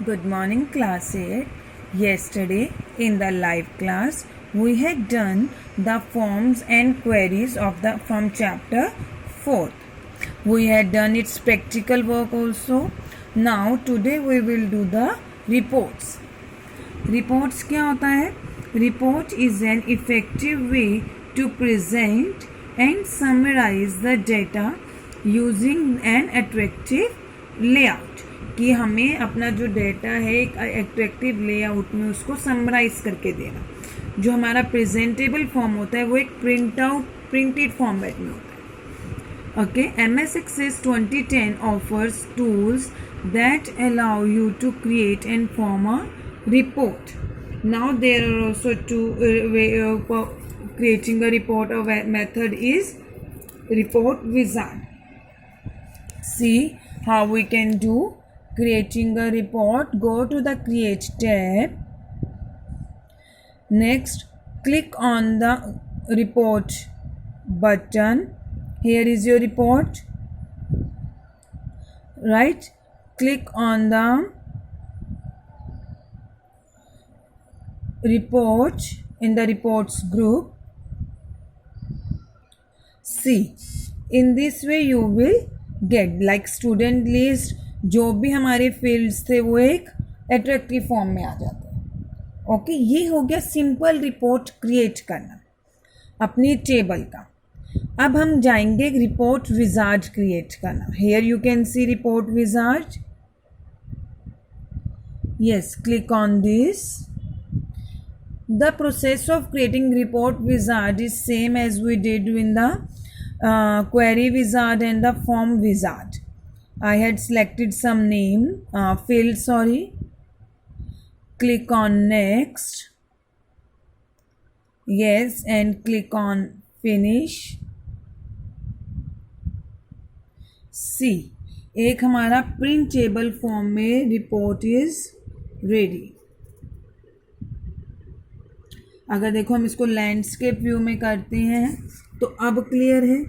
Good morning, class 8. Yesterday, in the live class, we had done the forms and queries from chapter 4. We had done its practical work also. Now, today we will do the reports. Reports क्या होता है? Report is an effective way to present and summarize the data using an attractive layout. कि हमें अपना जो data है एक attractive layout में उसको समराइज करके देना. जो हमारा प्रेजेंटेबल फॉर्म होता है वो एक प्रिंटेड फॉर्मेट में होता है. Okay, MS Access 2010 offers tools that allow you to create and form a report. Now there are also two creating a report. A method is report wizard. See how we can do creating a report. Go to the create tab. Next, click on the report button. Here is your report. Right, click on the report in the reports group. See, in this way you will get like student list. जो भी हमारे fields थे वो एक attractive form में आ जाते हैं. Okay, ये हो गया सिंपल रिपोर्ट क्रिएट करना अपनी टेबल का. अब हम जाएंगे रिपोर्ट विजार्ड क्रिएट करना. Here you can see report wizard. Yes, click on this. The process of creating report wizard is same as we did in the query wizard and the form wizard. I had selected some name field. Click on next. Yes, and click on finish. See, एक हमारा printable form में report is ready. अगर देखो हम इसको landscape view में करते हैं तो अब क्लियर है.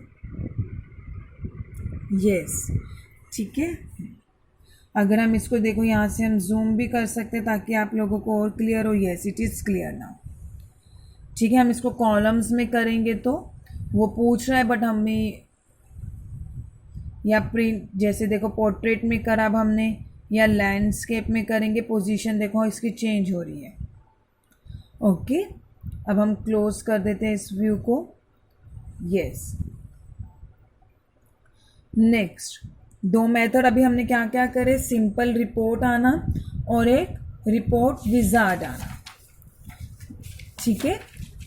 यस, ठीक है. अगर हम इसको देखो यहाँ से हम जूम भी कर सकते हैं ताकि आप लोगों को और क्लियर हो. Yes, it is clear now. ठीक है, हम इसको कॉलम्स में करेंगे तो वो पूछ रहा है बट हमें या प्रिंट जैसे देखो पोर्ट्रेट में करा अब हमने या लैंडस्केप में करेंगे. पोजीशन देखो इसकी चेंज हो रही है. ओके, अब हम क्लोज कर देते हैं इस व्यू को. यस, नेक्स्ट दो मेथड अभी हमने क्या क्या करे. सिंपल रिपोर्ट आना और एक रिपोर्ट विजार्ड आना. ठीक है,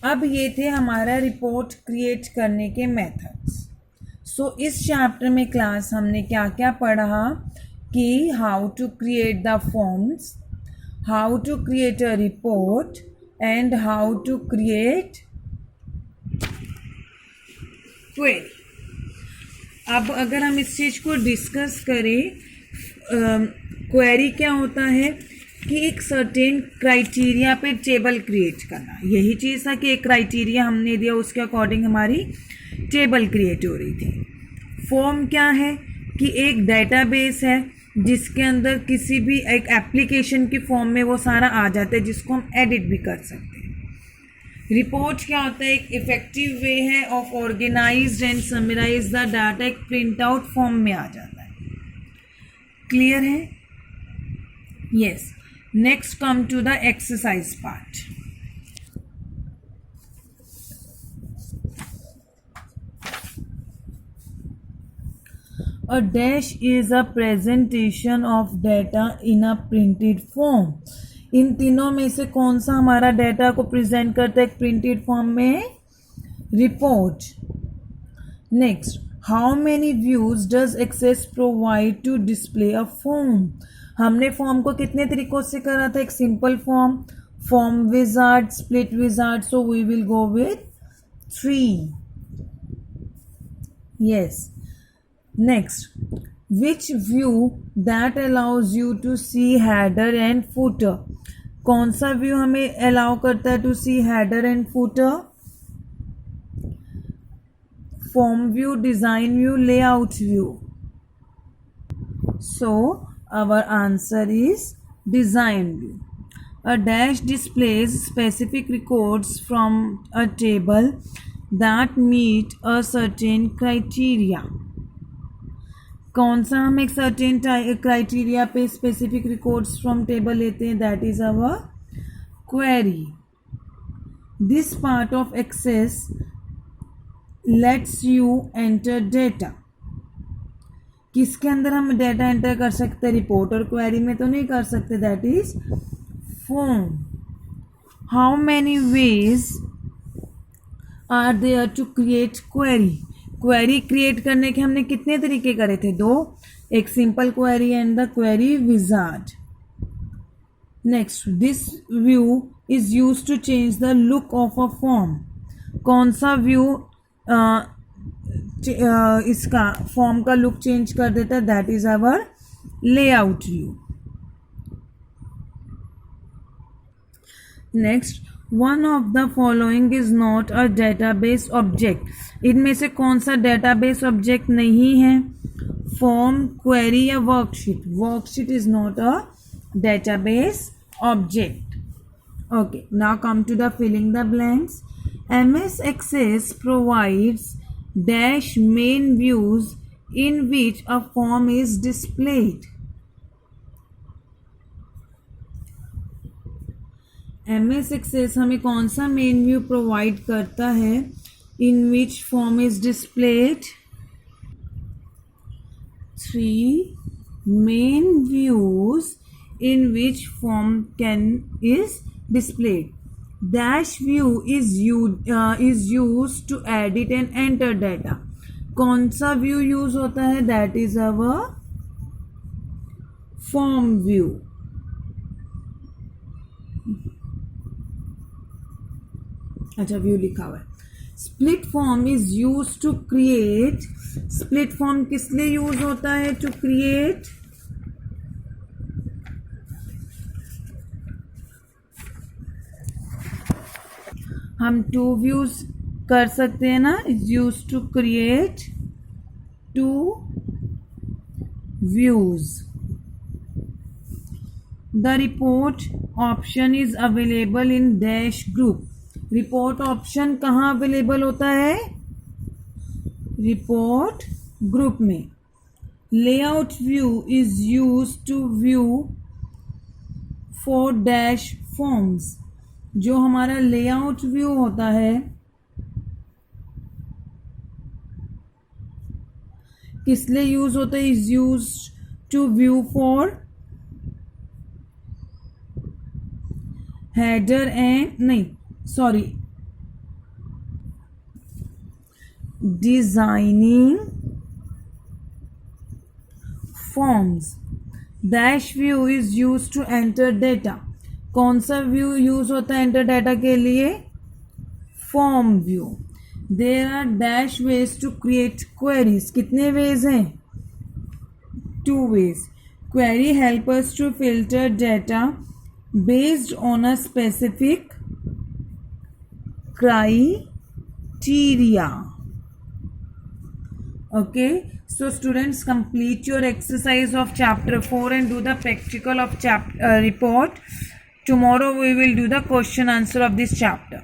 अब ये थे हमारा रिपोर्ट क्रिएट करने के मेथड्स. सो इस चैप्टर में क्लास हमने क्या क्या पढ़ा कि how to create the forms, how to create a report and how to create query. अब अगर हम इस चीज़ को डिस्कस करें, क्वेरी क्या होता है कि एक सर्टेन क्राइटेरिया पे टेबल क्रिएट करना. यही चीज़ था कि एक क्राइटेरिया हमने दिया उसके अकॉर्डिंग हमारी टेबल क्रिएट हो रही थी. फॉर्म क्या है कि एक डेटाबेस है जिसके अंदर किसी भी एक एप्लीकेशन की फॉर्म में वो सारा आ जाता है जिसको हम एडिट भी कर सकते हैं. रिपोर्ट क्या होता है, एक इफेक्टिव वे है of organised and summarise the data. एक प्रिंट आउट फॉर्म में आ जाता है. क्लियर है. Yes, next come to the exercise part. A dash is a presentation of data in a printed form. इन तीनों में से कौन सा हमारा डेटा को प्रेजेंट करता है एक प्रिंटेड फॉर्म में? Report. Next, how many views does Access provide to display a form. हमने फॉर्म को कितने तरीकों से करा था. एक simple form, form wizard, split wizard. So we will go with 3. Yes. Next, which view that allows you to see header and footer. कौन सा व्यू हमें अलाउ करता है to see header and footer? Form view, design view, layout view. So our answer is Design view. A dash displays specific records from a table that meet a certain criteria. कौन सा हम एक certain criteria पे specific records from table लेते हैं, that is our query. This part of Access lets you enter data. किसके अंदर हम डेटा एंटर कर सकते हैं, रिपोर्ट और क्वेरी में तो नहीं कर सकते, that is form. How many ways are there to create query. Query create करने के हमने कितने तरीके करे थे, 2. एक simple query and the query wizard. Next, this view is use to change the look of a form. कौन सा व्यू इसका फॉर्म का लुक चेंज कर देता है, that is our layout view. Next, one of the following is not a database object. इनमें से कौन सा डेटाबेस ऑब्जेक्ट नहीं है, फॉर्म, क्वेरी या worksheet. Worksheet is not a database object. Okay, now come to the filling the blanks. MS Access provides dash main views in which a form is displayed. MS Access हमें कौन सा main view provide करता है, in which form is displayed. 3 main views in which form is displayed. Dash view is used to edit and enter data. कौन सा view use होता है, that is our form view. अच्छा, view लिखा हुआ है. Split form is use to create. Split form किस लिए यूज होता है, टू क्रिएट हम 2 व्यूज कर सकते हैं ना, is use to create 2 views. The report option is available in dash group. Report option कहाँ अवेलेबल होता है, रिपोर्ट ग्रुप में. Layout view is use to view 4 dash forms. जो हमारा लेआउट व्यू होता है, किस लिए यूज होता है, is use to view for header and designing forms. Dash view is use to enter data. कौन सा व्यू यूज होता है एंटर डाटा के लिए, form view. There are dash ways to create queries. कितने वेज हैं, 2 ways. Query help us to filter data based on a specific criteria. Okay, so students, complete your exercise of chapter 4 and do the practical of report. Tomorrow we will do the question answer of this chapter.